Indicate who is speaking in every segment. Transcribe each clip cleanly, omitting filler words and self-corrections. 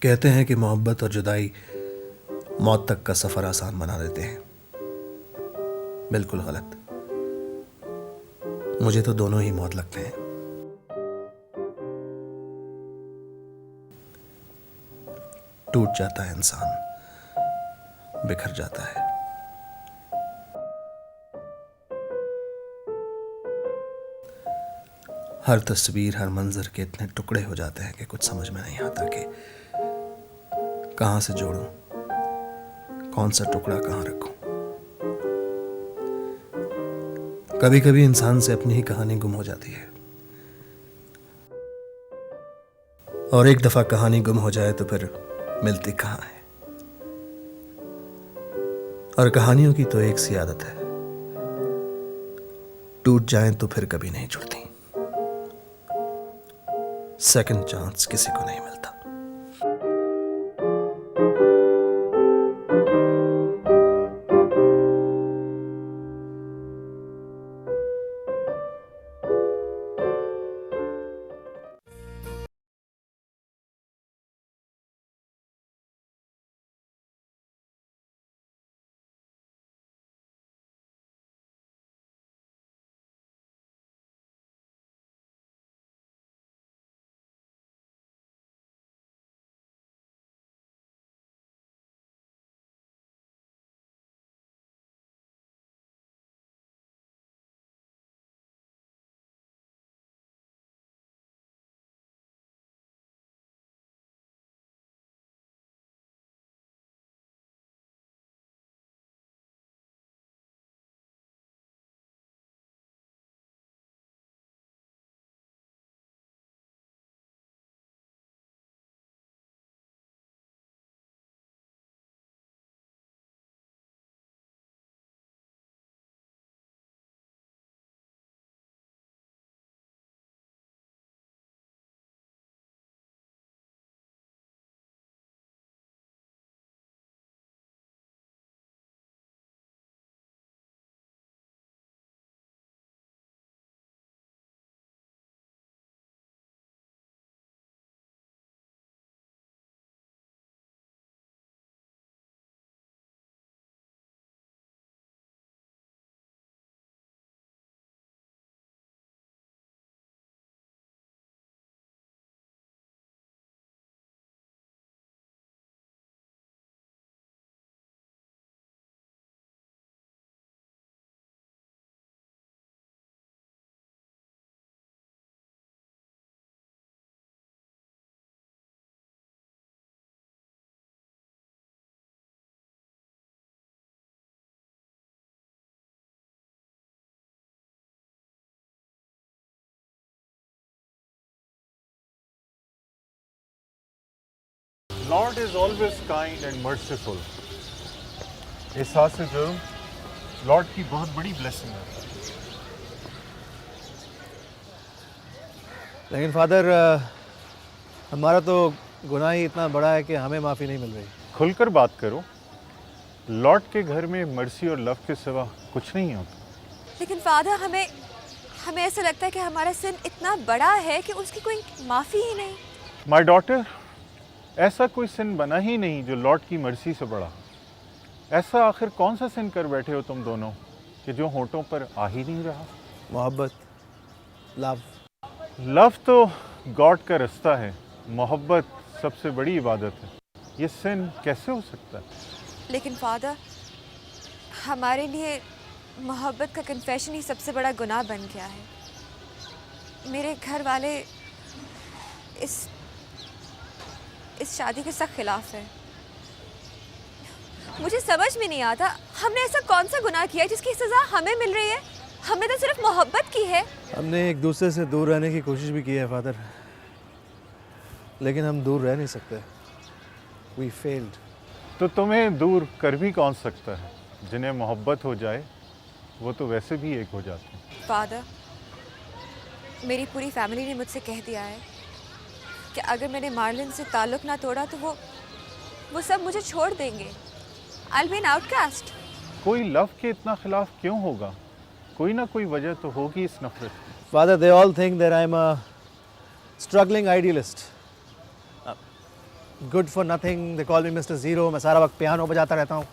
Speaker 1: कहते हैं कि मोहब्बत और जुदाई मौत तक का सफर आसान बना देते हैं। बिल्कुल गलत। मुझे तो दोनों ही मौत लगते हैं। टूट जाता है इंसान, बिखर जाता है। हर तस्वीर, हर मंजर के इतने टुकड़े हो जाते हैं कि कुछ समझ में नहीं आता कि कहां से जोड़ूं, कौन सा टुकड़ा कहां रखूं। कभी कभी इंसान से अपनी ही कहानी गुम हो जाती है, और एक दफा कहानी गुम हो जाए तो फिर मिलती कहां है। और कहानियों की तो एक सी आदत है, टूट जाएं तो फिर कभी नहीं जुड़ती। सेकंड चांस किसी को नहीं मिलता।
Speaker 2: Lord is always kind and merciful. एहसास जुर्म लॉर्ड की बहुत बड़ी ब्लेसिंग है।
Speaker 3: लेकिन फादर, हमारा तो गुनाह ही इतना बड़ा है कि हमें माफ़ी नहीं मिल रही।
Speaker 2: खुलकर बात करो। लॉर्ड के घर में मर्सी और लव के सिवा कुछ नहीं होता।
Speaker 4: लेकिन फादर, हमें ऐसा लगता है कि हमारा सिन इतना बड़ा है कि उसकी कोई माफ़ी ही नहीं।
Speaker 2: माय डॉटर, ऐसा कोई सिन बना ही नहीं जो लॉर्ड की मर्सी से बड़ा। ऐसा आखिर कौन सा सिन कर बैठे हो तुम दोनों कि जो होठों पर आ ही नहीं रहा?
Speaker 3: मोहब्बत, लव।
Speaker 2: लव तो गॉड का रास्ता है, मोहब्बत सबसे बड़ी इबादत है। ये सिन कैसे हो सकता है?
Speaker 4: लेकिन फादर, हमारे लिए मोहब्बत का कन्फेशन ही सबसे बड़ा गुनाह बन गया है। मेरे घर वाले इस शादी के सख्त खिलाफ है। मुझे समझ में नहीं आता, हमने ऐसा कौन सा गुनाह किया जिसकी सज़ा हमें मिल रही है? हमने तो सिर्फ मोहब्बत की है।
Speaker 3: हमने एक दूसरे से दूर रहने की कोशिश भी की है फादर, लेकिन हम दूर रह नहीं सकते। We failed.
Speaker 2: तो तुम्हें दूर कर भी कौन सकता है? जिन्हें मोहब्बत हो जाए वो तो वैसे भी एक हो जाते हैं।
Speaker 4: फादर, मेरी पूरी फैमिली ने मुझसे कह दिया है कि अगर मैंने मार्लिन से ताल्लुक़ ना तोड़ा तो वो सब मुझे छोड़ देंगे। I'll be an outcast.
Speaker 2: कोई लव के इतना खिलाफ क्यों होगा? कोई ना कोई वजह तो होगी इस नफरत की।
Speaker 3: Father, they all think that I'm a struggling idealist. Good for nothing, they call me mister zero, मैं सारा वक्त पियानो बजाता रहता हूँ।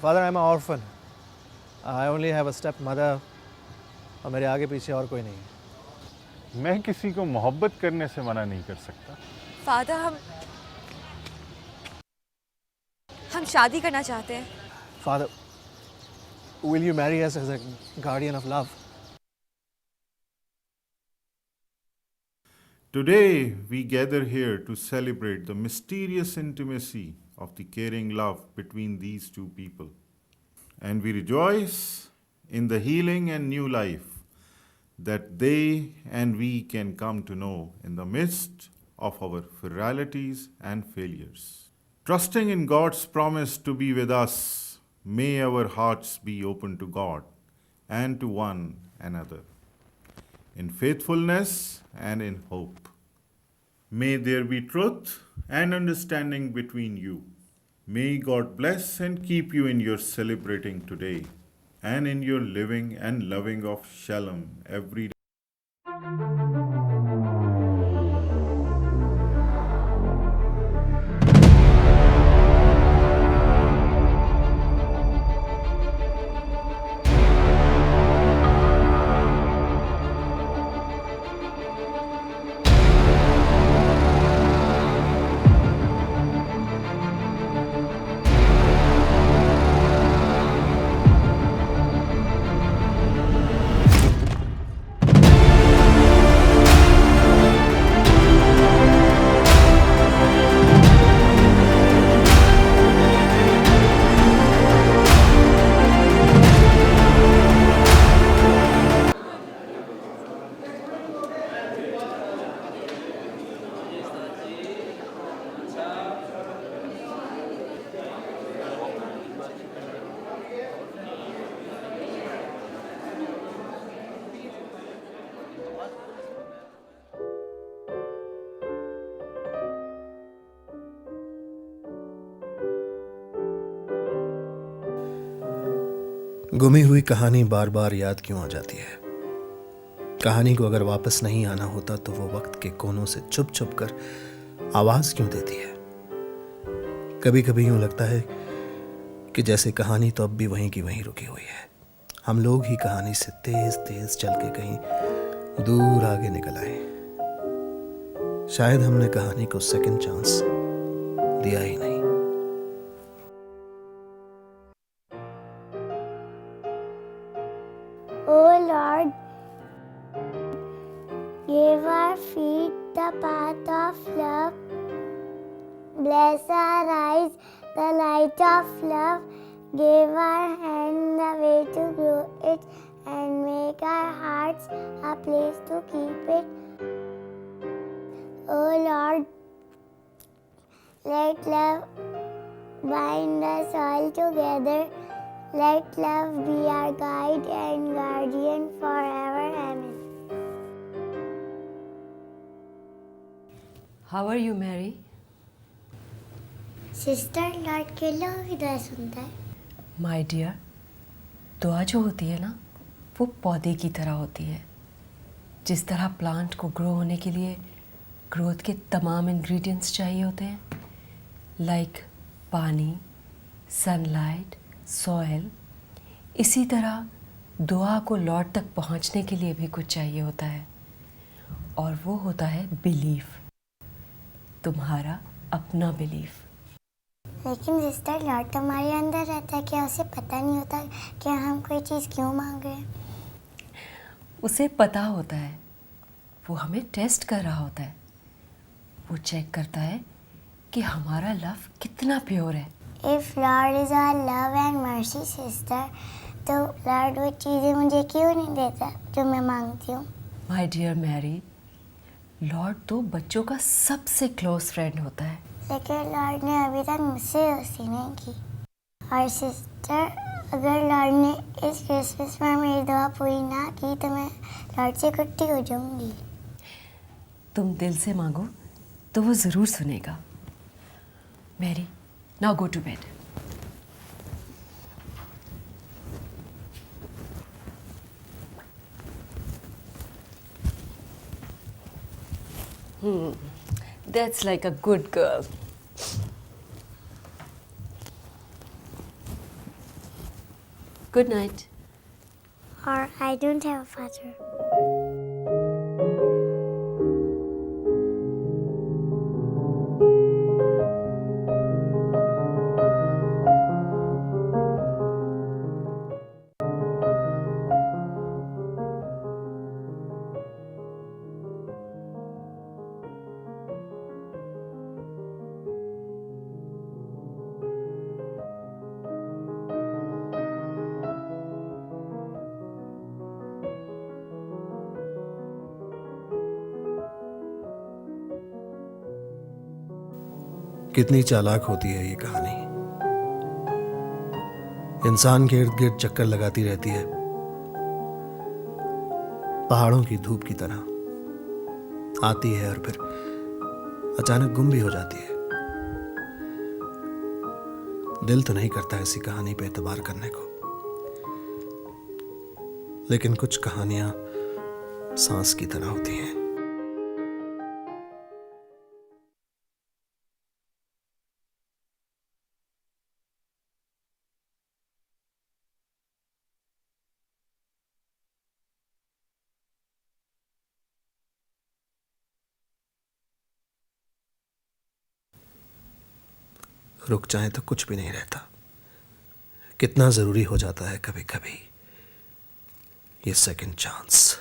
Speaker 3: Father, I am orphan, I only have a step mother, और मेरे आगे पीछे और कोई नहीं है।
Speaker 2: मैं किसी को मोहब्बत करने से मना नहीं कर सकता।
Speaker 4: फादर, हम शादी करना चाहते हैं।
Speaker 3: Father, will you marry us as a guardian of love?
Speaker 5: Today, we gather here to celebrate the mysterious intimacy of the caring love between these two people. And we rejoice in the healing and new life that they and we can come to know in the midst of our frailties and failures. Trusting in God's promise to be with us, may our hearts be open to God and to one another, in faithfulness and in hope. May there be truth and understanding between you. May God bless and keep you in your celebrating today and in your living and loving of Shalom every day.
Speaker 1: गुमी हुई कहानी बार बार याद क्यों आ जाती है? कहानी को अगर वापस नहीं आना होता तो वो वक्त के कोनों से छुप छुप कर आवाज क्यों देती है? कभी कभी यूं लगता है कि जैसे कहानी तो अब भी वहीं की वहीं रुकी हुई है। हम लोग ही कहानी से तेज तेज चल के कहीं दूर आगे निकल आए। शायद हमने कहानी को सेकंड चांस दिया ही नहीं।
Speaker 6: O Lord, give our feet the path of love. Bless our eyes, the light of love. Give our hand the way to grow it, and make our hearts a place to keep it. O Lord, let love bind us all together. Let love be our guide and guardian forever. Amen.
Speaker 7: How are you, Mary?
Speaker 6: Sister Lord के लोग इधर सुनता है।
Speaker 7: My dear, दुआ जो होती है ना, वो पौधे की तरह होती है। जिस तरह प्लांट को ग्रो होने के लिए ग्रोथ के तमाम इंग्रेडिएंट्स चाहिए होते हैं, लाइक पानी, सनलाइट, सॉयल, इसी तरह दुआ को लॉर्ड तक पहुंचने के लिए भी कुछ चाहिए होता है, और वो होता है बिलीफ, तुम्हारा अपना बिलीफ।
Speaker 6: लेकिन सिस्टर लॉर्ड तो हमारे अंदर रहता है, क्या उसे पता नहीं होता कि हम कोई चीज़ क्यों मांग रहे हैं?
Speaker 7: उसे पता होता है, वो हमें टेस्ट कर रहा होता है। वो चेक करता है कि हमारा लव कितना प्योर है।
Speaker 6: If Lord is our love and mercy sister, तो लॉर्ड वो चीज़ें मुझे क्यों नहीं देता जो मैं मांगती हूँ?
Speaker 7: माय डियर मैरी, लॉर्ड तो बच्चों का सबसे क्लोज फ्रेंड होता है।
Speaker 6: लेकिन लॉर्ड ने अभी तक मुझसे दोस्ती नहीं की। और सिस्टर, अगर लॉर्ड ने इस क्रिसमस में मेरी दुआ पूरी ना की तो मैं लॉर्ड से कुट्टी हो जाऊंगी।
Speaker 7: तुम दिल से मांगो तो वो ज़रूर सुनेगा। Mary, now go to bed. That's like a good girl. Good night.
Speaker 6: Or I don't have a father.
Speaker 1: कितनी चालाक होती है ये कहानी। इंसान के इर्द गिर्द चक्कर लगाती रहती है, पहाड़ों की धूप की तरह आती है और फिर अचानक गुम भी हो जाती है। दिल तो नहीं करता ऐसी कहानी पे एतबार करने को, लेकिन कुछ कहानियां सांस की तरह होती हैं। रुक जाए तो कुछ भी नहीं रहता। कितना जरूरी हो जाता है कभी कभी ये second chance.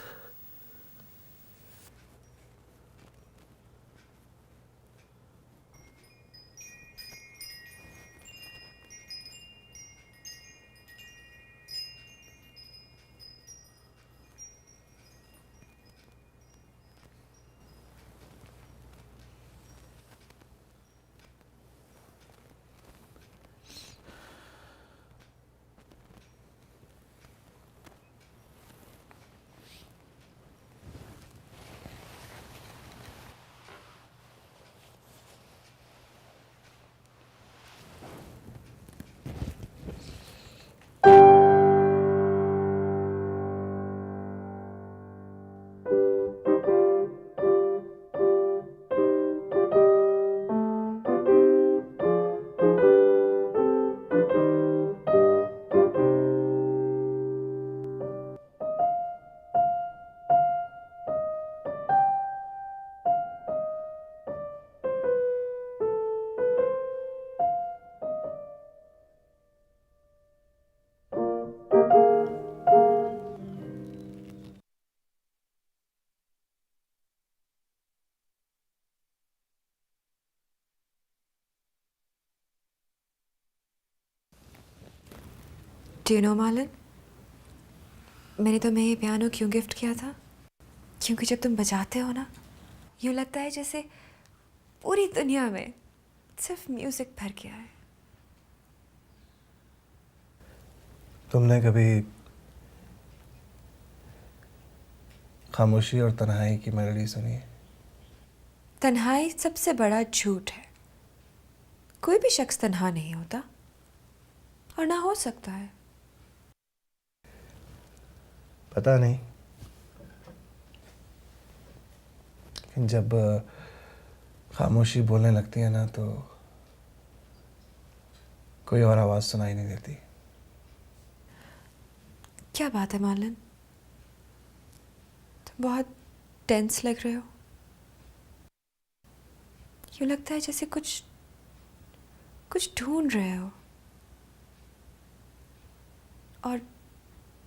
Speaker 4: Do you know मालन, मैंने तुम्हें ये पियानो क्यों गिफ्ट किया था? क्योंकि जब तुम बजाते हो ना, यूँ लगता है जैसे पूरी दुनिया में सिर्फ म्यूजिक भर गया है।
Speaker 3: तुमने कभी खामोशी और तन्हाई की मेलोडी सुनी है?
Speaker 4: तन्हाई सबसे बड़ा झूठ है। कोई भी शख्स तन्हा नहीं होता और ना हो सकता है।
Speaker 3: पता नहीं, लेकिन जब खामोशी बोलने लगती है ना तो कोई और आवाज़ सुनाई नहीं देती।
Speaker 4: क्या बात है मालन, तुम बहुत टेंस लग रहे हो। यूँ लगता है जैसे कुछ ढूंढ रहे हो और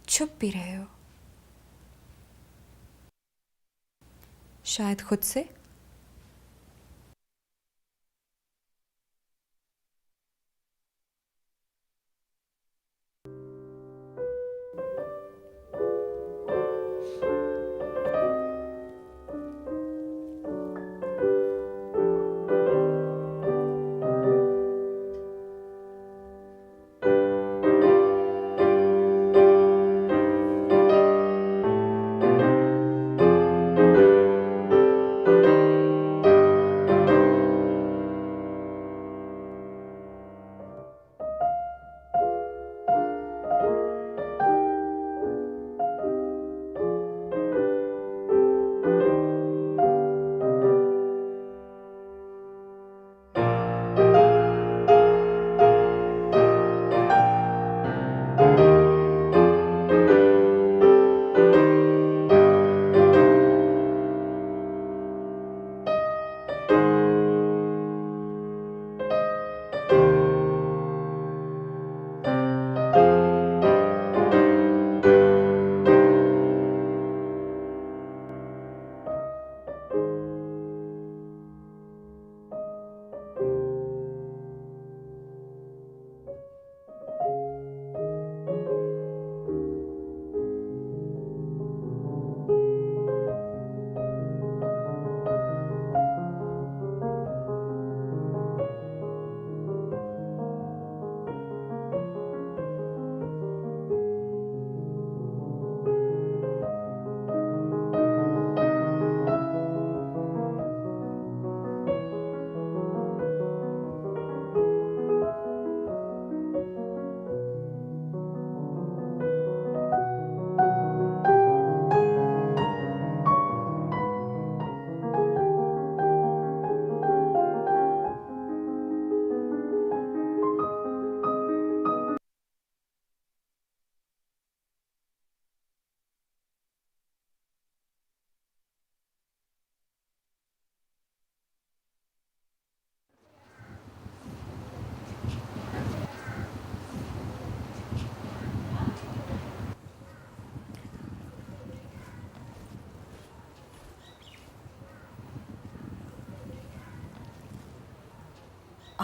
Speaker 4: छुप भी रहे हो, शायद खुद से।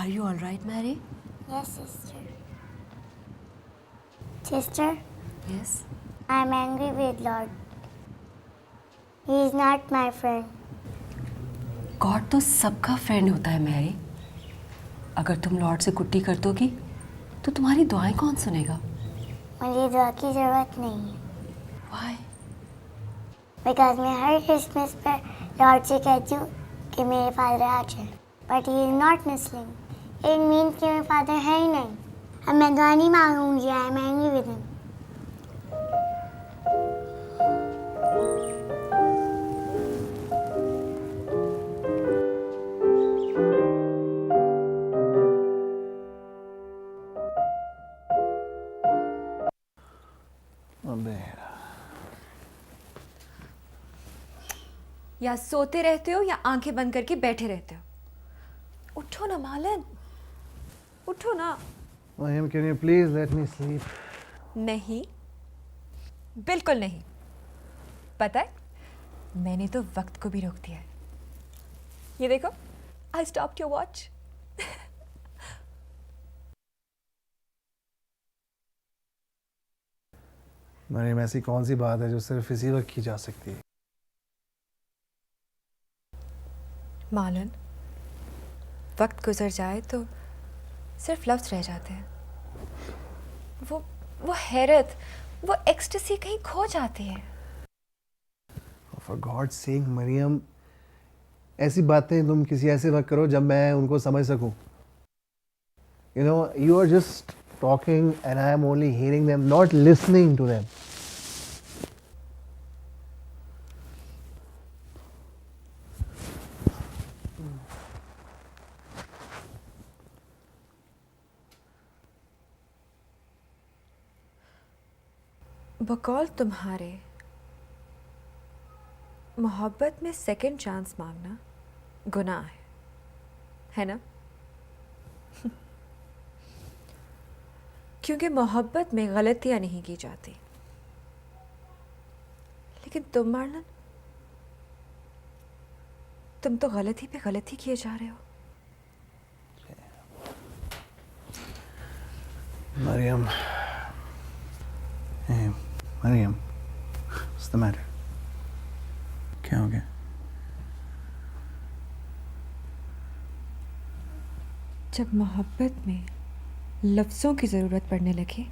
Speaker 7: Are you all right, Mary?
Speaker 6: Yes, sister. Sister,
Speaker 7: Yes.
Speaker 6: I'm angry with Lord. He is not my friend.
Speaker 7: God तो सबका फ्रेंड होता है मैरी. अगर तुम लॉर्ड से कुट्टी कर दोगी तो तुम्हारी दुआएं कौन सुनेगा?
Speaker 6: मुझे दुआ की जरूरत नहीं है.
Speaker 7: Why?
Speaker 6: Because मैं हर क्रिसमस पर लॉर्ड से कहती हूँ कि मेरे फादर आ जाए. But he is not listening. It means कि मेरे फादर है ही नहीं. अब मैं दुआ नहीं मांगूंगी. I am angry with him.
Speaker 3: अबे
Speaker 4: या सोते रहते हो या आंखें बंद करके बैठे रहते हो. उठो ना मालन, उठो ना.
Speaker 3: Miriam, can you please let me sleep?
Speaker 4: नहीं, बिल्कुल नहीं. पता है, मैंने तो वक्त को भी रोक दिया है. ये देखो, I stopped your watch.
Speaker 3: Mariam, ऐसी कौन सी बात है जो सिर्फ इसी वक्त की जा सकती है?
Speaker 4: मालन, वक्त गुजर जाए तो सिर्फ लफ्ज रह जाते हैं. वो हैरत, वो एक्सटेसी कहीं खो जाती है.
Speaker 3: For God's sake, मरियम, ऐसी बातें तुम किसी ऐसे वक्त करो जब मैं उनको समझ सकूं. You know, you are just talking and I am only hearing them, not listening to them.
Speaker 4: बकौल तुम्हारे, मोहब्बत में सेकंड चांस मांगना गुनाह है ना? क्योंकि मोहब्बत में गलतियां नहीं की जाती. लेकिन तुम मार्लन, तुम तो गलती पे गलती किए जा रहे हो.
Speaker 3: Miriam. Hey, Miriam. What's the matter? क्या हो गया?
Speaker 4: जब मोहब्बत में लफ्ज़ों की ज़रूरत पड़ने लगे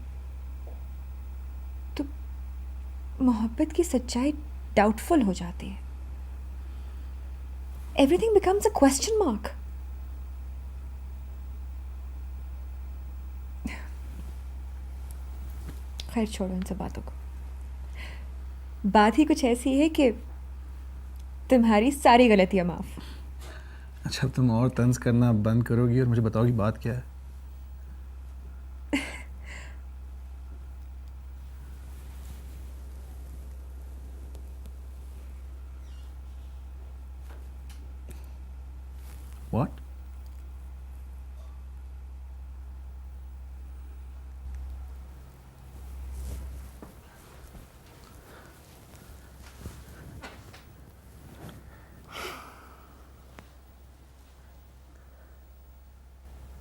Speaker 4: तो मोहब्बत की सच्चाई डाउटफुल हो जाती है. Everything becomes a question mark. खैर छोड़ो इन सब बातों को. बात ही कुछ ऐसी है कि तुम्हारी सारी गलतियां माफ.
Speaker 3: अच्छा, अब तुम और तंज करना बंद करोगी और मुझे बताओगी बात क्या है? What?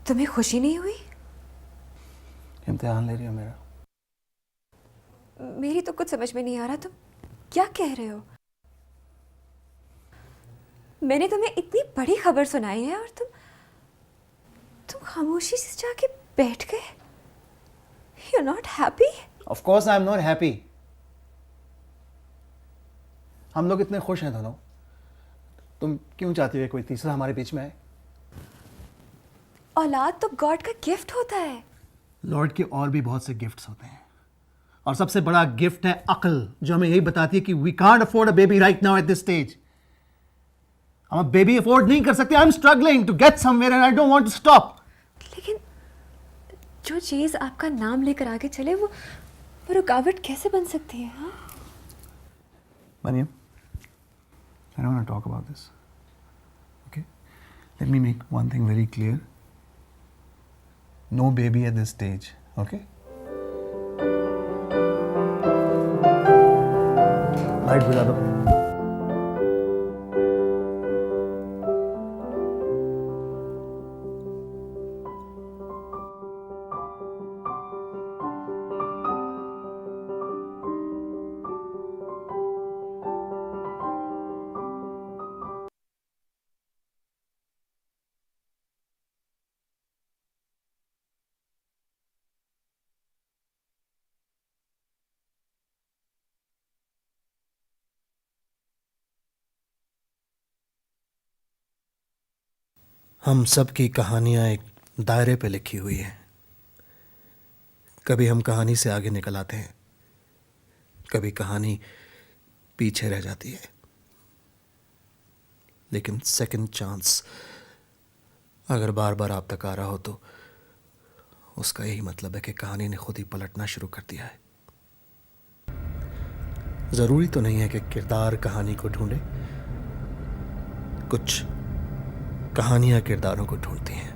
Speaker 4: तुम्हें खुशी नहीं हुई?
Speaker 3: इम्तिहान ले रही हो मेरा?
Speaker 4: मेरी तो कुछ समझ में नहीं आ रहा. तुम क्या कह रहे हो? मैंने तुम्हें इतनी बड़ी खबर सुनाई है और तुम खामोशी से जाके बैठ गए. You're not happy?
Speaker 3: Of course I am not happy. हम लोग इतने खुश हैं दोनों. तुम क्यों चाहती हो कोई तीसरा हमारे बीच में आए?
Speaker 4: औलाद तो गॉड का गिफ्ट होता है.
Speaker 3: लॉर्ड के और भी बहुत से गिफ्ट्स होते हैं और सबसे बड़ा गिफ्ट है अक्ल, जो हमें यही बताती है कि we can't afford a baby right now at this stage. हम बेबी अफोर्ड नहीं कर सकते. I am struggling to get somewhere and I don't want to stop.
Speaker 4: लेकिन जो चीज आपका नाम लेकर आगे चले वो रुकावट कैसे बन सकती है? हाँ,
Speaker 3: Mariam, I don't want to talk about this. Okay? Let me make one thing very clear. No baby at this stage. Okay? Light बुझा दो.
Speaker 1: हम सब की कहानियां एक दायरे पे लिखी हुई हैं। कभी हम कहानी से आगे निकल आते हैं, कभी कहानी पीछे रह जाती है। लेकिन सेकंड चांस अगर बार बार आप तक आ रहा हो तो उसका यही मतलब है कि कहानी ने खुद ही पलटना शुरू कर दिया है। जरूरी तो नहीं है कि किरदार कहानी को ढूंढे, कुछ कहानियां किरदारों को ढूंढती हैं,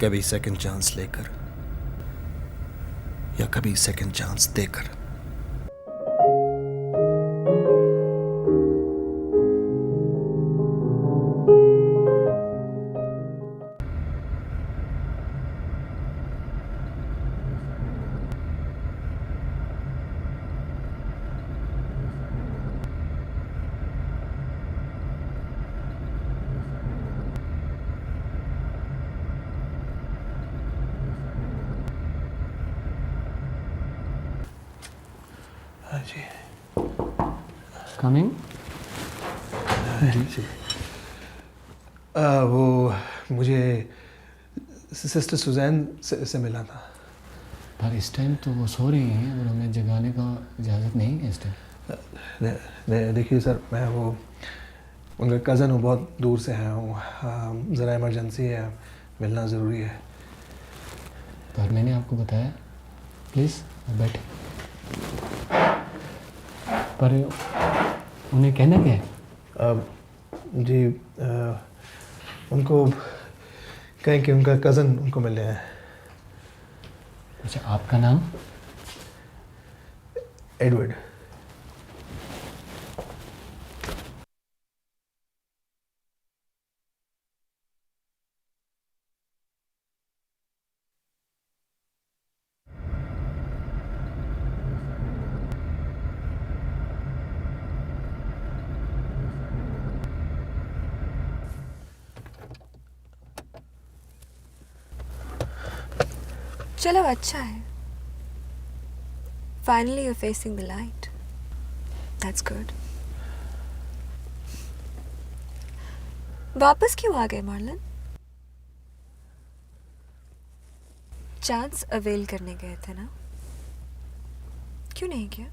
Speaker 1: कभी सेकंड चांस लेकर या कभी सेकंड चांस देकर। हाँ जी,
Speaker 8: कमिंग।
Speaker 3: जी। वो मुझे सिस्टर सुजैन से मिला था।
Speaker 8: पर इस टाइम तो वो सो रही हैं और हमें जगाने का इजाज़त नहीं है इस टाइम।
Speaker 3: देखिए सर, मैं वो उनका कज़न हूँ, बहुत दूर से आया हूँ, ज़रा इमरजेंसी है, मिलना ज़रूरी है।
Speaker 8: पर मैंने आपको बताया, प्लीज़ बैठे। पर उन्हें कहना क्या है?
Speaker 3: जी, उनको कहें कि उनका कज़न उनको मिल रहा है।
Speaker 8: अच्छा, आपका नाम?
Speaker 3: एडवर्ड।
Speaker 4: चलो अच्छा है, finally you facing the light, that's good. वापस क्यों आ गए मार्लन? चांस अवेल करने गए थे ना, क्यों नहीं किया?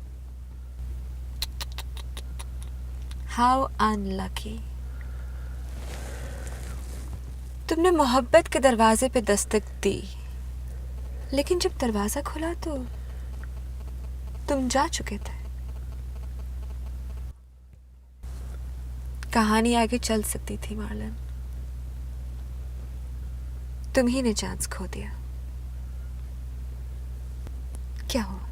Speaker 4: How unlucky. तुमने मोहब्बत के दरवाजे पे दस्तक दी, लेकिन जब दरवाजा खुला तो तुम जा चुके थे। कहानी आगे चल सकती थी मार्लन, तुम ही ने चांस खो दिया। क्या हुआ,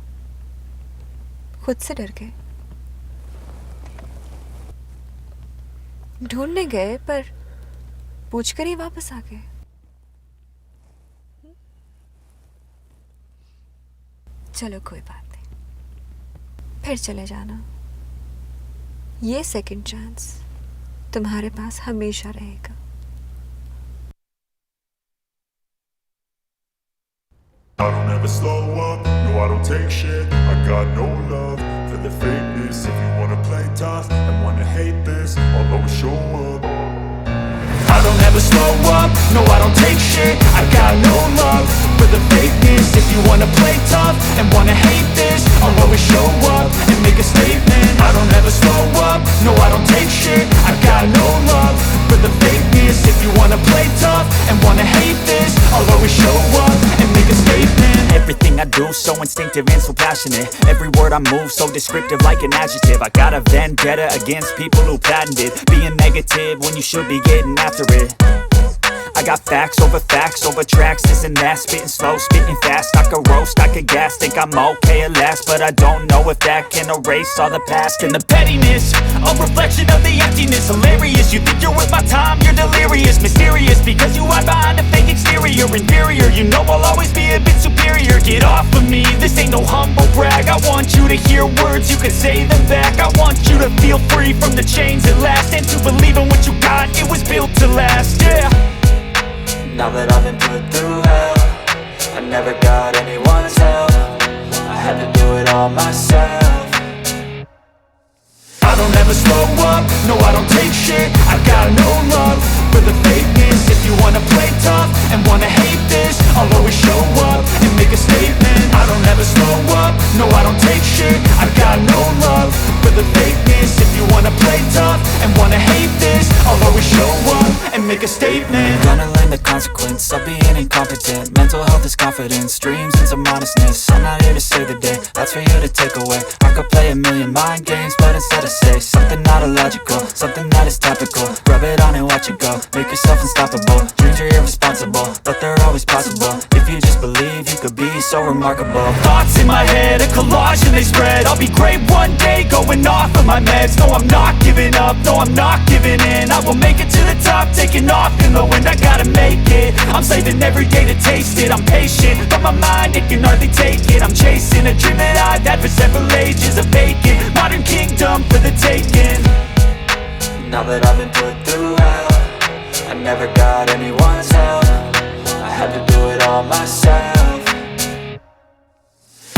Speaker 4: खुद से डर गए? ढूंढने गए पर पूछकर ही वापस आ गए। चलो कोई बात नहीं, फिर चले जाना। ये सेकंड चांस तुम्हारे पास हमेशा रहेगा।
Speaker 9: I don't ever slow up, no I don't take shit. I got no love for the fakeness. If you wanna play tough and wanna hate this, I'll always show up. I don't ever slow up, no I don't take shit. I got no love for the fakeness. If you wanna play tough and wanna hate this, I'll always show up and make a statement. I don't ever slow up, no I don't take shit. I got no love for the fakeness. If you wanna play tough and wanna hate this, I'll always show up and make a statement.
Speaker 10: Everything I do so instinctive and so passionate. Every word I move so descriptive like an adjective. I got a vendetta against people who patented being negative when you should be getting after it. I got facts over tracks, this and that. Spitting slow, spitting fast. I could roast, I could gas. Think I'm okay at last, but I don't know if that can erase all the past. And the pettiness, a reflection of the emptiness. Hilarious, you think you're worth my time, you're delirious. Mysterious, because you hide behind a fake exterior. Inferior, you know I'll always be a bit superior. Get off of me, this ain't no humble brag. I want you to hear words, you can say them back. I want you to feel free from the chains at last, and to believe in what you got, it was built to last, yeah. Now that I've been put through hell, I never got anyone's help. I had to do it all myself.
Speaker 9: I don't ever slow up, no I don't take shit. I got no love for the fakeness.
Speaker 10: make a statement. Gonna learn the consequence of being incompetent. Mental health is confidence, dreams and some honestness. I'm not here to save the day, that's for you to take away. I could play a million mind games, but instead I say something not illogical, something that is topical. Rub it on and watch it go, make yourself unstoppable. Dreams are irresponsible, but they're always possible. If you just believe, you could be so remarkable. Thoughts in my head, a collage and they spread. I'll be great one day, going off of my meds. No, I'm not giving up, no, I'm not giving in. I will make it to the top, taking off in the wind. I gotta make it, I'm saving every day to taste it. I'm patient, but my mind, it can hardly take it. I'm chasing a dream that I've had for several ages. A vacant, modern kingdom for the taking. Now that I've been put through hell, I never got anyone's help. I had to do it all myself.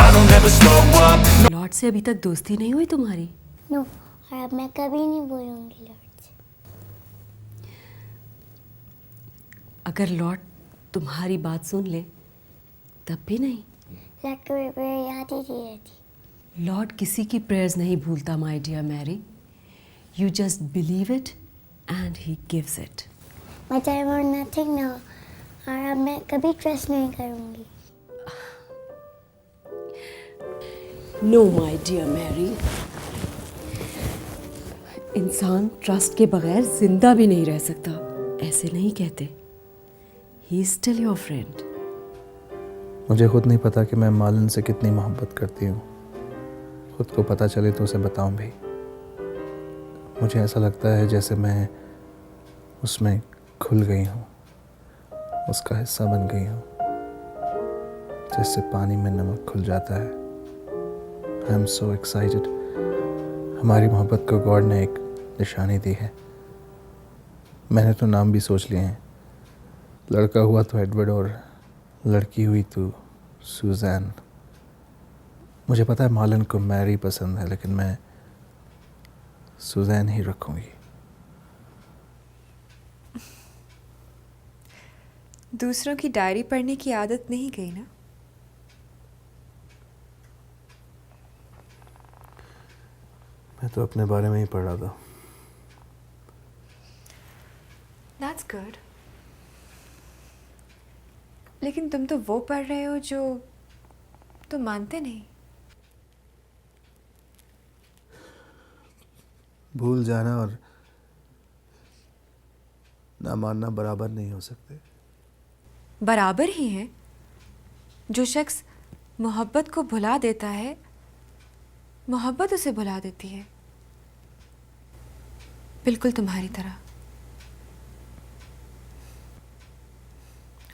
Speaker 10: I don't ever slow up.
Speaker 7: Lord से अभी तक दोस्ती नहीं हुई तुम्हारी?
Speaker 6: No, और अब मैं कभी नहीं बोलूँगी लॉर्ड से।
Speaker 7: अगर लॉर्ड तुम्हारी बात सुन ले तब भी नहीं?
Speaker 6: लॉर्ड को मेरी याद ही नहीं रहती।
Speaker 7: लॉर्ड किसी की प्रेयर्स नहीं भूलता my dear Mary. You just believe it and he gives it.
Speaker 6: मैं चाहे वो नथिंग ना हो, और अब मैं कभी ट्रस्ट नहीं करूँगी।
Speaker 7: नो माय डियर मैरी, इंसान ट्रस्ट के बगैर जिंदा भी नहीं रह सकता. ऐसे नहीं कहते. He is still your friend.
Speaker 1: मुझे खुद नहीं पता कि मैं मालन से कितनी मोहब्बत करती हूँ. खुद को पता चले तो उसे बताऊँ भी. मुझे ऐसा लगता है जैसे मैं उसमें खुल गई हूँ, उसका हिस्सा बन गई हूँ, जैसे पानी में नमक खुल जाता है. I am so excited. हमारी मोहब्बत को गॉड ने एक निशानी दी है. मैंने तो नाम भी सोच लिए हैं. लड़का हुआ तो एडवर्ड और लड़की हुई तो सुजैन. मुझे पता है मालन को मैरी पसंद है, लेकिन मैं सुजैन ही रखूँगी.
Speaker 4: दूसरों की डायरी पढ़ने की आदत नहीं गई ना?
Speaker 1: मैं तो अपने बारे में ही पढ़ रहा था.
Speaker 4: That's good. लेकिन तुम तो वो पढ़ रहे हो जो तुम मानते नहीं.
Speaker 1: भूल जाना और ना मानना बराबर नहीं हो सकते.
Speaker 4: बराबर ही है. जो शख्स मोहब्बत को भुला देता है, मोहब्बत उसे भुला देती है. बिल्कुल तुम्हारी तरह.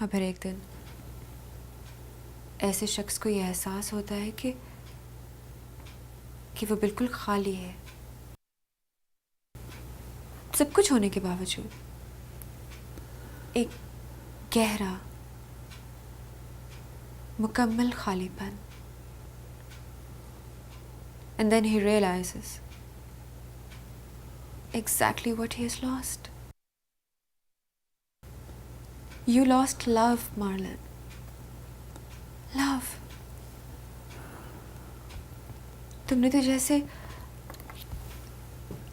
Speaker 4: और फिर एक दिन ऐसे शख्स को यह एहसास होता है कि वो बिल्कुल खाली है, सब कुछ होने के बावजूद. एक गहरा मुकम्मल खालीपन. And then he realizes exactly what he has lost. You lost love, Marlon. Love. तुमने तो जैसे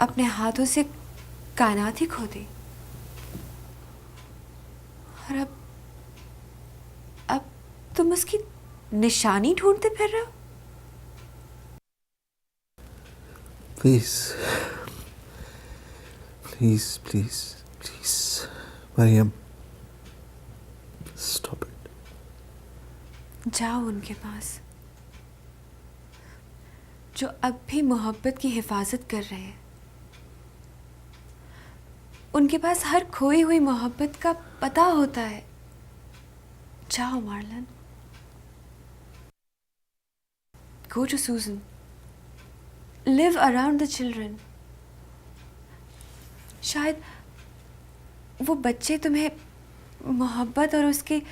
Speaker 4: अपने हाथों से कायनात ही खो दी. और अब तुम उसकी निशानी ढूंढते फिर रहे हो.
Speaker 1: Please please please please Mariam, stop it.
Speaker 4: जाओ उनके पास जो अब भी मोहब्बत की हिफाजत कर रहे हैं. उनके पास हर खोई हुई मोहब्बत का पता होता है. जाओ Marlon. Go to Susan. Live around the children. शायद वो बच्चे तुम्हें मोहब्बत और उसकी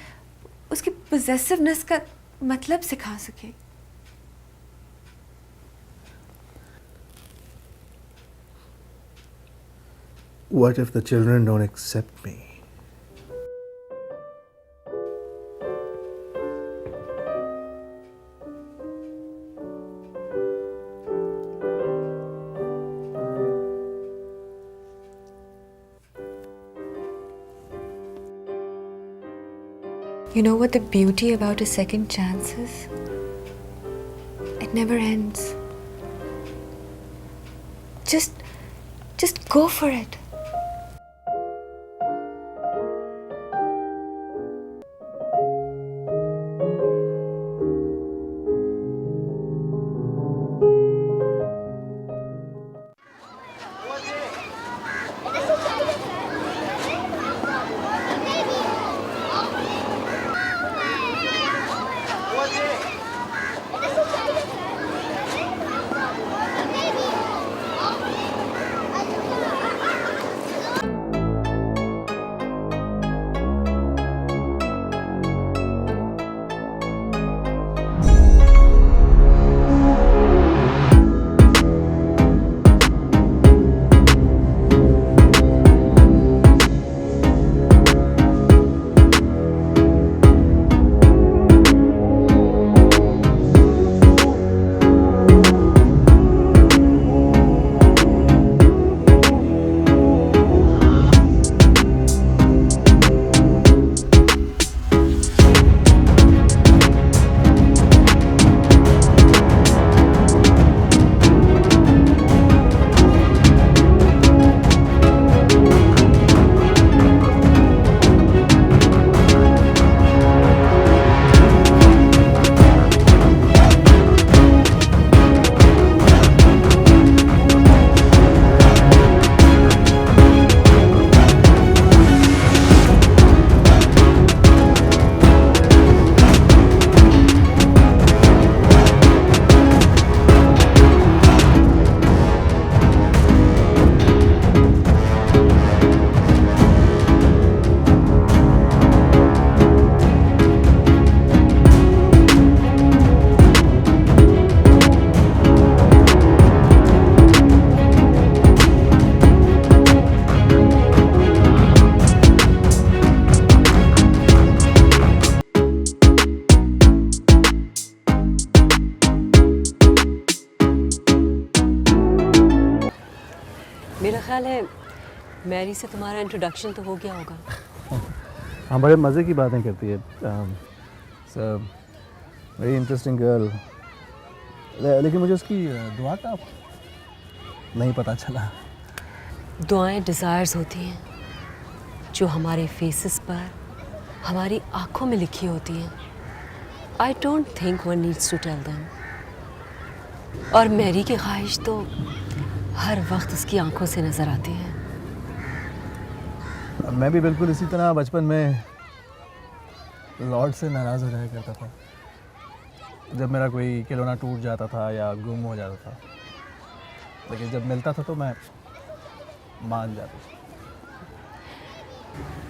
Speaker 4: possessiveness का मतलब सिखा सके.
Speaker 1: What if the children don't accept me?
Speaker 4: You know what the beauty about a second chance is? It never ends. Just go for it.
Speaker 7: मेरा ख्याल है मैरी से तुम्हारा इंट्रोडक्शन तो हो गया होगा।
Speaker 3: हाँ, बड़े मज़े की बातें करती है। Very interesting girl. लेकिन मुझे उसकी दुआ का नहीं पता चला।
Speaker 7: दुआएं डिज़ायर्स होती हैं जो हमारे फेसेस पर, हमारी आँखों में लिखी होती हैं। I don't think one needs to tell them. और मैरी की ख्वाहिश तो हर वक्त उसकी आंखों से नज़र आती है।
Speaker 3: मैं भी बिल्कुल इसी तरह बचपन में लॉर्ड से नाराज़ हो जाया करता था जब मेरा कोई खिलौना टूट जाता था या गुम हो जाता था, लेकिन जब मिलता था तो मैं मान जाता था।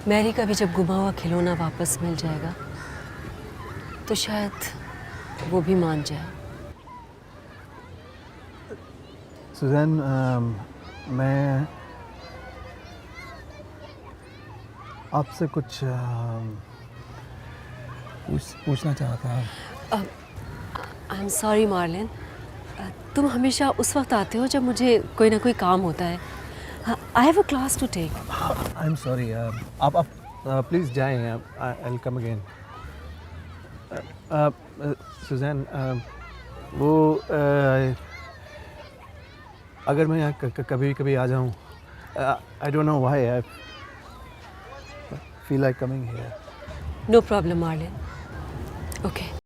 Speaker 7: मैरी का भी जब गुमा हुआ खिलौना वापस मिल जाएगा तो शायद वो भी मान जाए।
Speaker 3: सुजैन, मैं आपसे कुछ पूछना चाह रहा था।
Speaker 7: आई एम सॉरी मार्लिन, तुम हमेशा उस वक्त आते हो जब मुझे कोई ना कोई काम होता है। I have a class to take.
Speaker 3: I am sorry. आप प्लीज़ जाएं। I will come again. Suzanne, वो अगर मैं यहाँ कभी कभी आ जाऊँ, I don't know why I feel like coming here.
Speaker 7: No problem Marlene. Okay.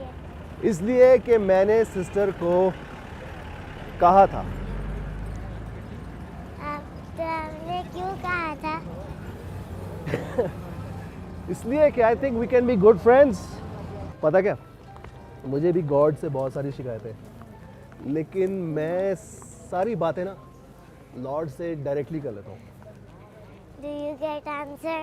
Speaker 6: किया?
Speaker 3: इसलिए कि मैंने सिस्टर को कहा था।
Speaker 6: आपने क्यों कहा था?
Speaker 3: इसलिए कि I think we can be good friends. पता क्या, मुझे भी गॉड से बहुत सारी शिकायतें हैं, लेकिन मैं सारी बातें ना लॉर्ड से डायरेक्टली कर लेता हूँ।
Speaker 6: Do you get answer?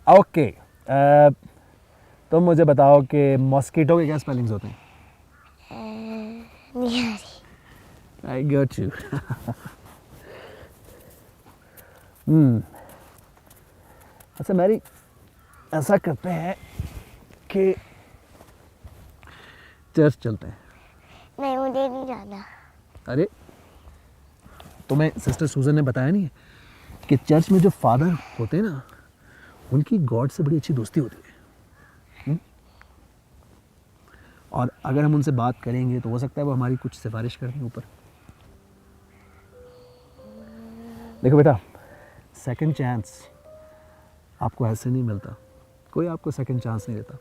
Speaker 3: Okay, तुम मुझे बताओ कि मॉस्किटो के क्या स्पेलिंग्स होते हैं?
Speaker 6: नहीं आ रही।
Speaker 3: I got you. अच्छा मैरी, ऐसा करते हैं कि चर्च चलते हैं।
Speaker 6: नहीं, मुझे नहीं जाना।
Speaker 3: अरे तुम्हें सिस्टर सूजन ने बताया नहीं है कि चर्च में जो फादर होते हैं ना, उनकी गॉड से बड़ी अच्छी दोस्ती होती है। और अगर हम उनसे बात करेंगे तो हो सकता है वो हमारी कुछ सिफारिश कर दें ऊपर। देखो बेटा, सेकंड चांस आपको ऐसे नहीं मिलता, कोई आपको सेकंड चांस नहीं देता।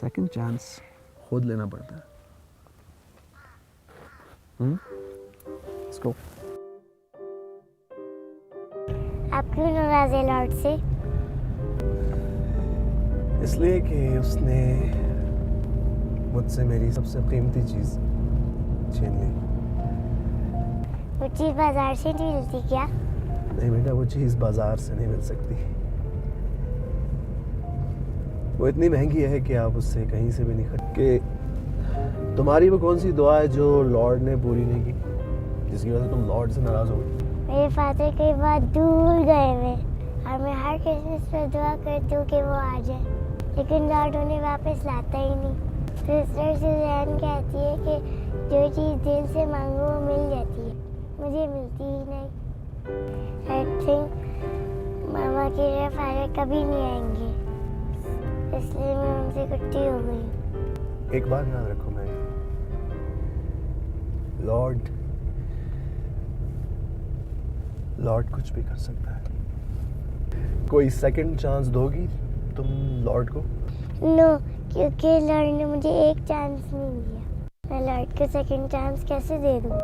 Speaker 3: सेकंड चांस खुद लेना पड़ता है। Let's go.
Speaker 6: आप क्यों नाराज है लॉर्ड से?
Speaker 3: इसलिए कि उसने मुझसे मेरी सबसे कीमती चीज़ छीन ली।
Speaker 6: वो चीज़ बाजार से नहीं मिलती क्या?
Speaker 3: नहीं बेटा, वो चीज़ बाजार से नहीं मिल सकती। वो इतनी महंगी है कि आप उससे कहीं से भी नहीं खरीद के। तुम्हारी वो कौन सी दुआ है जो लॉर्ड ने पूरी नहीं की, जिसकी वजह से तुम लॉर्ड से नाराज़ हो गए?
Speaker 6: मेरे फादर कई बार दूर गए हुए और मैं हर क्रिसमस पर दुआ करती हूँ कि वो आ जाए, लेकिन लॉर्ड उन्हें वापस लाता ही नहीं। सिस्टर सुजैन कहती है कि जो चीज़ दिल से मांगो वो मिल जाती है, मुझे मिलती ही नहीं। आई थिंक मामा के फादर कभी नहीं आएंगे, इसलिए मैं उनसे इकट्ठी हो गई।
Speaker 3: एक बात याद रखो, मैं लॉर्ड कुछ भी कर सकता है। कोई सेकंड चांस दोगी तुम लॉर्ड को?
Speaker 6: नो, क्योंकि लॉर्ड ने मुझे एक चांस नहीं दिया। मैं लॉर्ड को सेकंड चांस कैसे दे दूँ?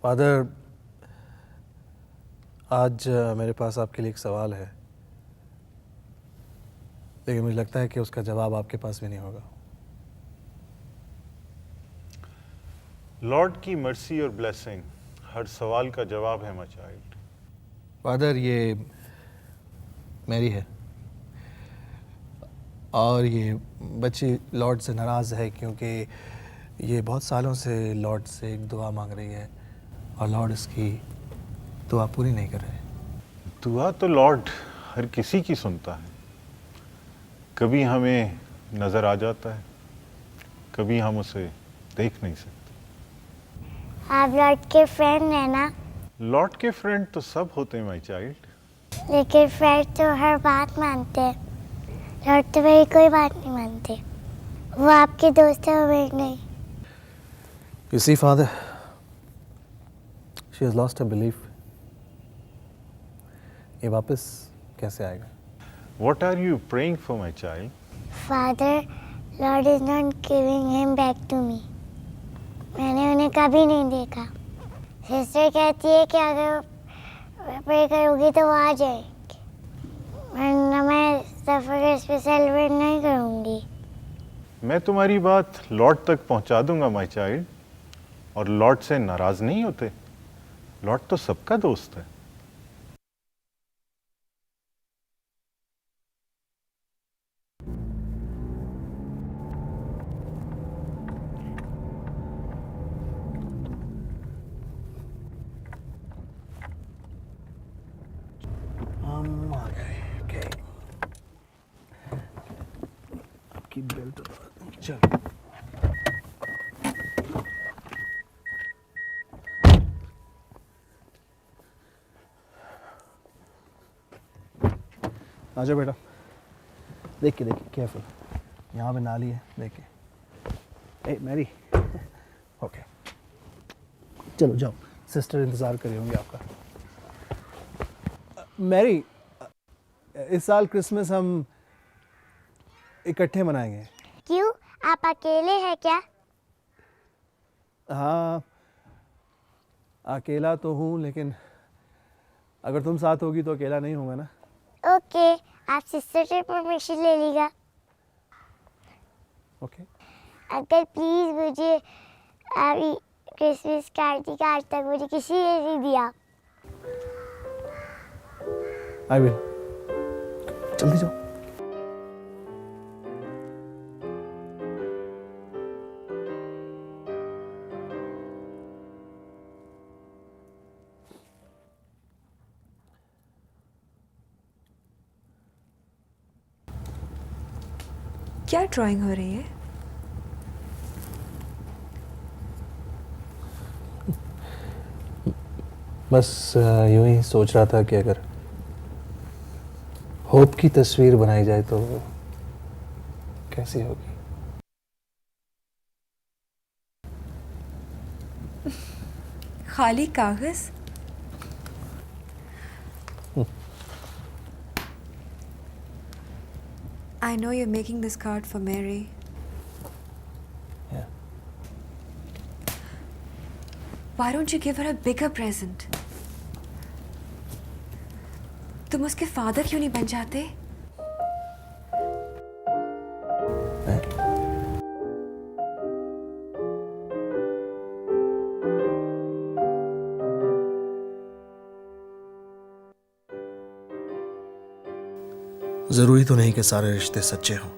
Speaker 1: फादर, आज मेरे पास आपके लिए एक सवाल है, लेकिन मुझे लगता है कि उसका जवाब आपके पास भी नहीं होगा।
Speaker 2: लॉर्ड की मर्सी और ब्लेसिंग हर सवाल का जवाब है माय चाइल्ड।
Speaker 1: फादर, ये मैरी है और ये बच्ची लॉर्ड से नाराज़ है क्योंकि ये बहुत सालों से लॉर्ड से एक दुआ मांग रही है और लॉर्ड इसकी दुआ पूरी नहीं कर रहे।
Speaker 2: दुआ तो लॉर्ड हर किसी की सुनता है। कभी हमें नज़र आ जाता है, कभी हम उसे देख नहीं सकते।
Speaker 6: आप लॉर्ड के फ्रेंड है ना?
Speaker 2: लॉर्ड के फ्रेंड तो सब होते हैं माय चाइल्ड।
Speaker 6: लेकिन फ्रेंड तो हर बात मानते हैं, लॉर्ड तो मेरी कोई बात नहीं मानते। वो आपके दोस्त है, वो मेरी नहीं।
Speaker 1: You see, Father, she has lost her belief. ये वापस कैसे आएगा?
Speaker 2: What are you praying for my child?
Speaker 6: Father, Lord is not giving him back to me. मैंने उन्हें कभी नहीं देखा। सिस्टर कहती है कि अगर प्रे करोगी तो वो आ जाएंगे, वरना मैं सफर पे सेलिब्रेट नहीं करूँगी।
Speaker 2: मैं तुम्हारी बात लॉर्ड तक पहुंचा दूंगा माय चाइल्ड, और लॉर्ड से नाराज नहीं होते। लॉर्ड तो सबका दोस्त है।
Speaker 1: हम आ गए। Okay. आपकी बेल्ट चल। आजा बेटा, देख के केयरफुल, यहाँ पे नाली है, देख के। ए मैरी, ओके चलो जाओ, सिस्टर इंतज़ार कर रही होंगी आपका। मैरी, इस साल क्रिसमस हम इकट्ठे मनाएंगे।
Speaker 6: क्यों, आप अकेले हैं क्या?
Speaker 1: हाँ, अकेला तो हूँ, लेकिन अगर तुम साथ होगी तो अकेला नहीं होगा ना।
Speaker 6: ओके, आप सिस्टर से परमिशन ले लीजिएगा।
Speaker 1: ओके।
Speaker 6: अंकल प्लीज मुझे अभी क्रिसमस कार्ड का आज तक मुझे किसी ने नहीं दिया।
Speaker 1: I will. जल्दी जाओ।
Speaker 4: क्या ड्राइंग हो रही है?
Speaker 1: बस यूं ही सोच रहा था कि अगर होप की तस्वीर बनाई जाए तो कैसी होगी।
Speaker 4: खाली कागज? I know you're making this card for Mary.
Speaker 1: Yeah.
Speaker 4: Why don't you give her a bigger present? तुम उसके फादर क्यों नहीं बन जाते?
Speaker 1: जरूरी तो नहीं कि सारे रिश्ते सच्चे हों।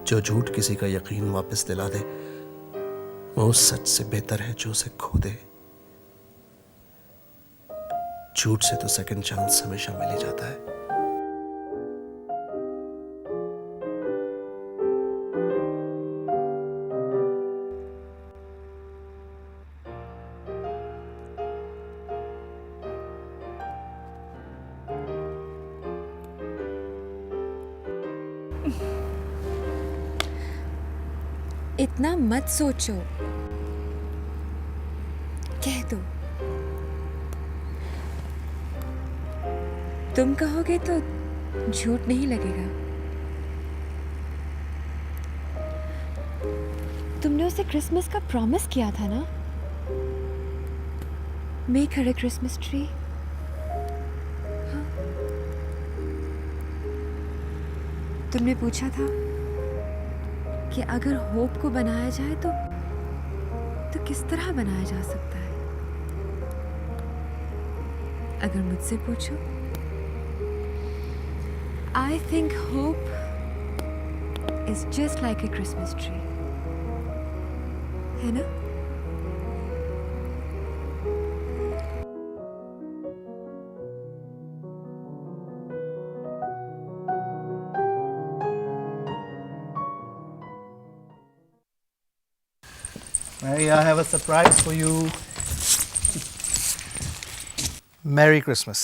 Speaker 1: जो झूठ किसी का यकीन वापस दिला दे वो उस सच से बेहतर है जो उसे खो दे। झूठ से तो सेकंड चांस हमेशा मिल ही जाता है।
Speaker 4: इतना मत सोचो, कह दो। तुम कहोगे तो झूठ नहीं लगेगा। तुमने उसे क्रिसमस का प्रॉमिस किया था ना, make her a Christmas tree. तुमने पूछा था कि अगर होप को बनाया जाए तो किस तरह बनाया जा सकता है? अगर मुझसे पूछो, I think hope is just like a Christmas tree. है ना?
Speaker 1: Mary, I have a surprise for you. Merry Christmas.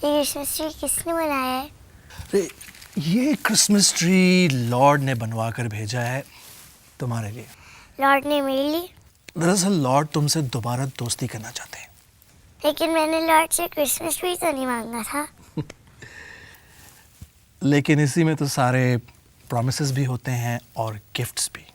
Speaker 6: ये क्रिसमस ट्री किसने बनाया है?
Speaker 1: अरे, ये क्रिसमस ट्री लॉर्ड ने बनवा कर भेजा है तुम्हारे लिए।
Speaker 6: लॉर्ड ने मेरे लिए?
Speaker 1: दरअसल लॉर्ड तुमसे दोबारा दोस्ती करना चाहते हैं।
Speaker 6: लेकिन मैंने लॉर्ड से क्रिसमस ट्री तो नहीं मांगा था।
Speaker 1: लेकिन इसी में तो सारे प्रॉमिसेस भी होते हैं और गिफ्ट्स भी।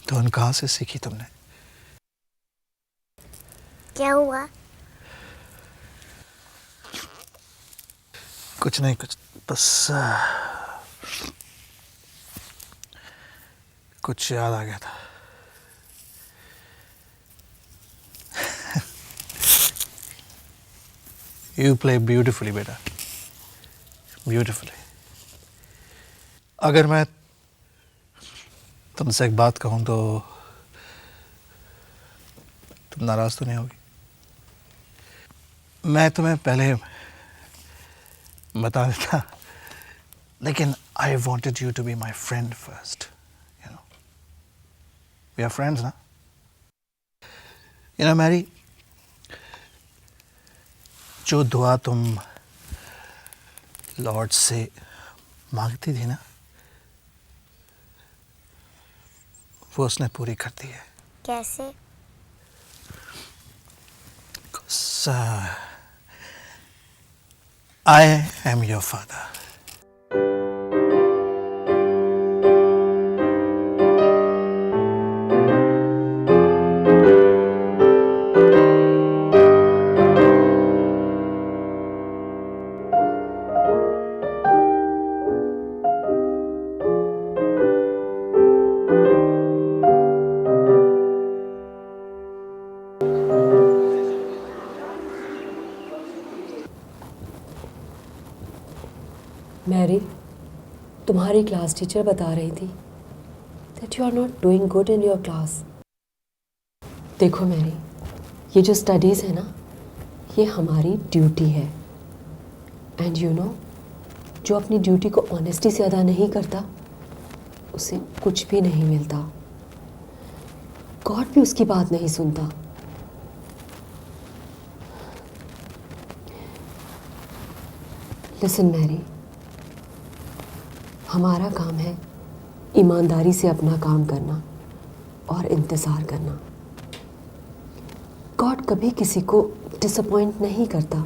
Speaker 1: धुन कहाँ से सीखी तुमने?
Speaker 6: क्या हुआ?
Speaker 1: कुछ नहीं, कुछ बस कुछ याद आ गया था। You play beautifully, बेटा, beautifully. अगर मैं तुमसे एक बात कहूँ तो तुम नाराज तो नहीं होगी? मैं तुम्हें पहले बता देता, लेकिन I wanted you to be my friend first, you know. We are friends, ना? You know, Mary, जो दुआ तुम लॉर्ड से मांगती थी ना, वो उसने पूरी कर दी है।
Speaker 6: कैसे?
Speaker 1: I am your father.
Speaker 7: Mary, तुम्हारी क्लास टीचर बता रही थी that you are not doing good in your class. देखो मैरी, ये जो स्टडीज़ है ना, ये हमारी ड्यूटी है। एंड यू नो, जो अपनी ड्यूटी को ऑनेस्टी से अदा नहीं करता, उसे कुछ भी नहीं मिलता। गॉड भी उसकी बात नहीं सुनता। लिसन मैरी, हमारा काम है ईमानदारी से अपना काम करना और इंतज़ार करना। गॉड कभी किसी को डिसअपॉइंट नहीं करता।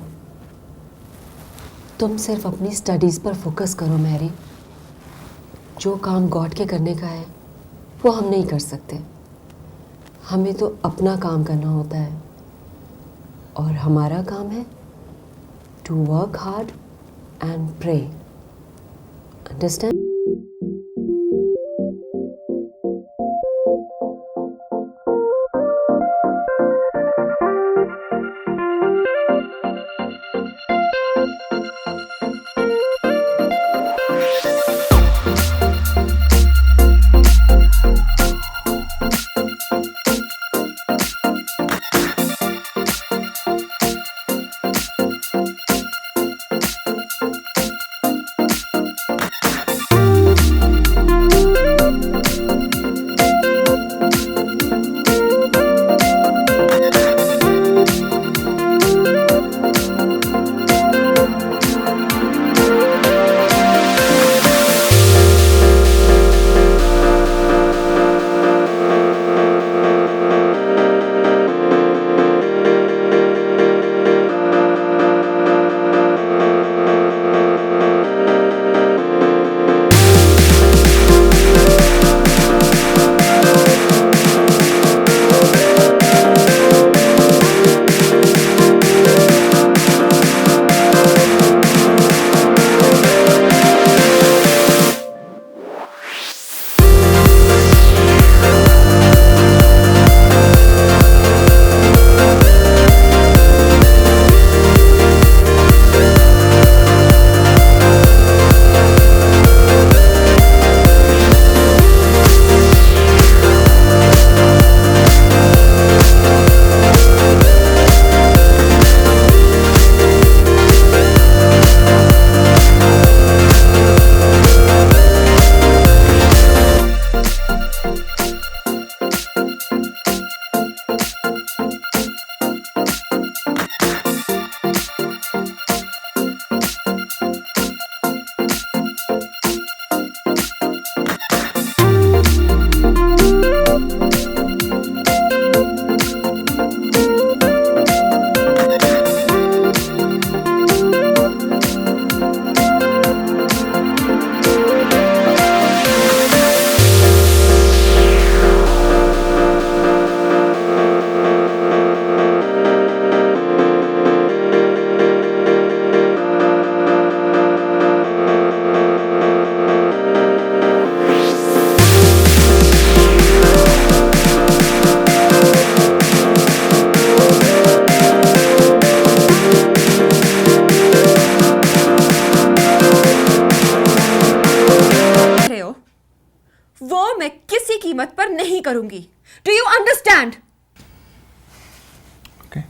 Speaker 7: तुम सिर्फ अपनी स्टडीज़ पर फोकस करो मैरी। जो काम गॉड के करने का है वो हम नहीं कर सकते। हमें तो अपना काम करना होता है और हमारा काम है to work hard and pray. Understand?
Speaker 4: कीमत पर नहीं करूंगी। Do you understand?
Speaker 3: Okay.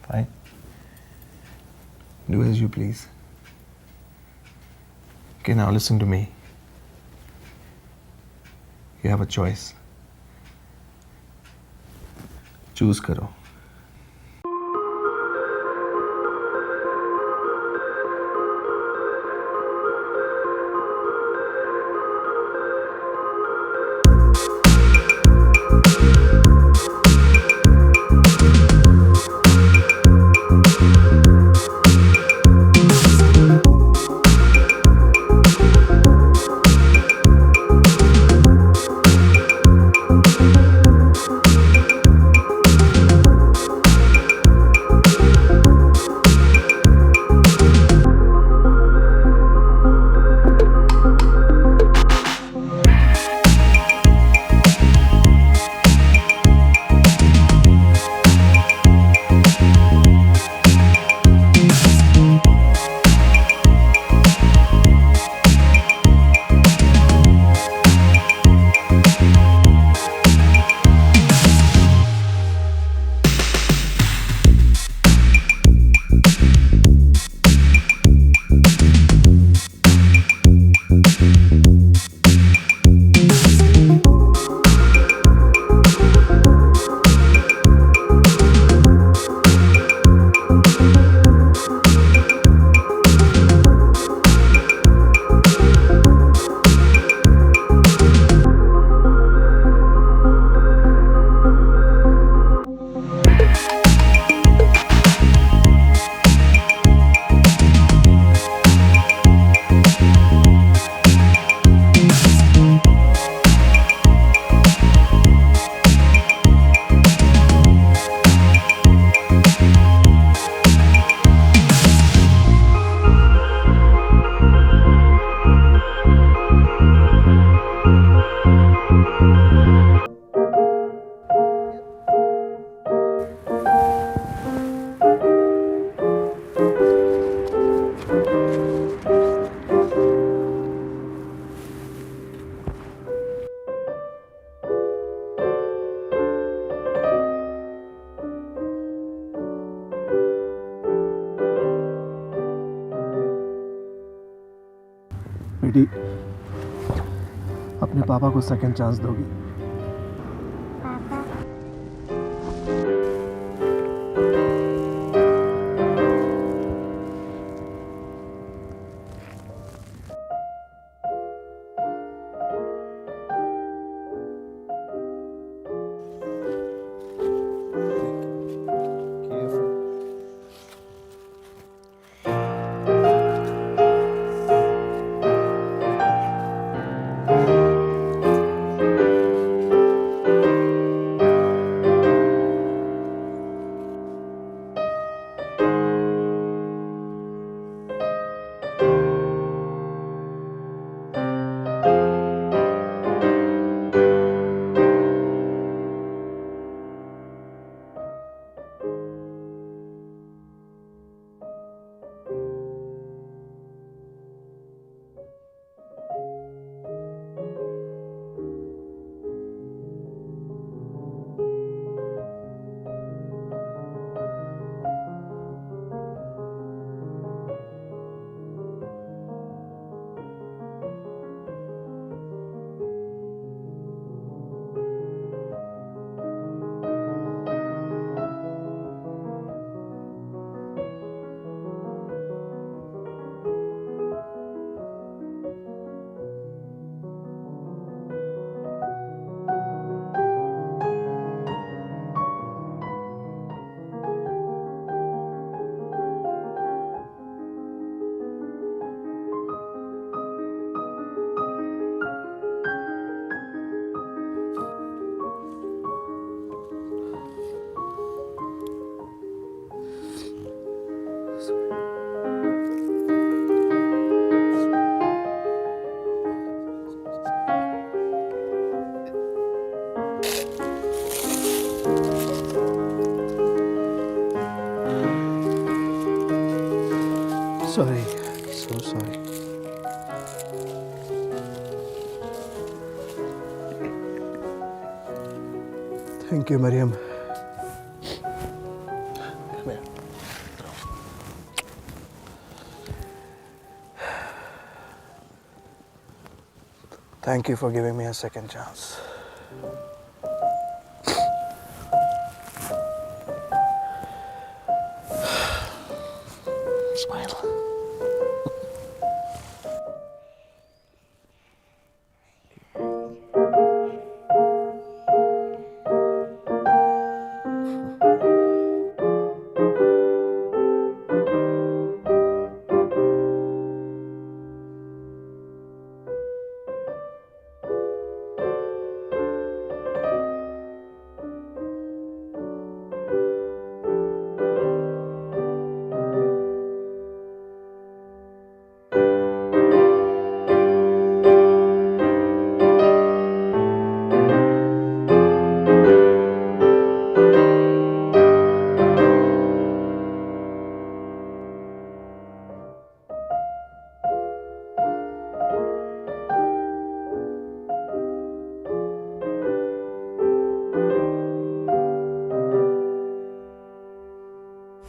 Speaker 3: Fine. Do as you please. Okay, now listen to me. You have a choice. Choose करो. बेटी, अपने पापा को सेकंड चांस दोगी?
Speaker 6: पापा
Speaker 3: Sorry, so sorry. Thank you, Mariam. Come here. Thank you for giving me a second chance.